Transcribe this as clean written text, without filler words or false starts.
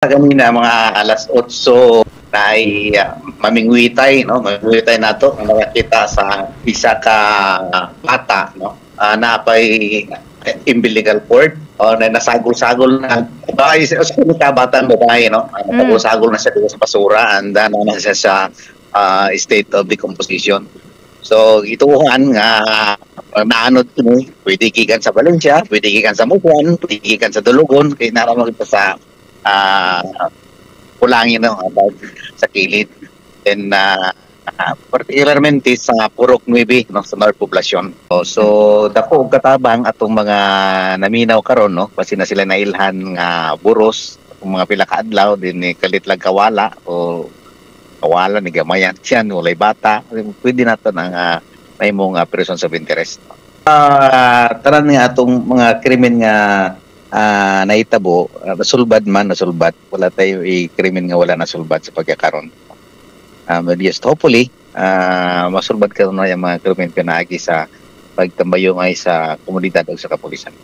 Kanina mga alas 8 na ay mamingwitay, no? Mamingwitay nato ang nakakita sa isa ka bata, no? Napay umbilical cord o na nasagol-sagol na babae sa batang babae, no? Nasagol-sagol na siya dito sa basura and na siya sa state of decomposition. So ituhan nga naanod kini pwede gikan sa Valencia, pwede gikan sa Mubuan, pwede gikan sa Dulugon kay naramang kita sa kulangin no about sa kilid. Then particularmente sa Purok 9 no sa North Poblacion. So dako og katabang atong mga naminaw karon no kasi na sila nailhan nga buros kung mga pila ka adlaw din ni kalit lang kawala o kawala ni gamayan siya walay bata pwede nato ang mahimong persons of interest. Tanan nga atong mga krimen nga naitabo, nasulbad man, nasulbad. Wala tayo krimen nga wala nasulbad sa pagkakaroon. But yes, hopefully, masulbad ka na yung mga krimen ka naagi sa pagtambayo ngay sa komunidad o sa kapulisan.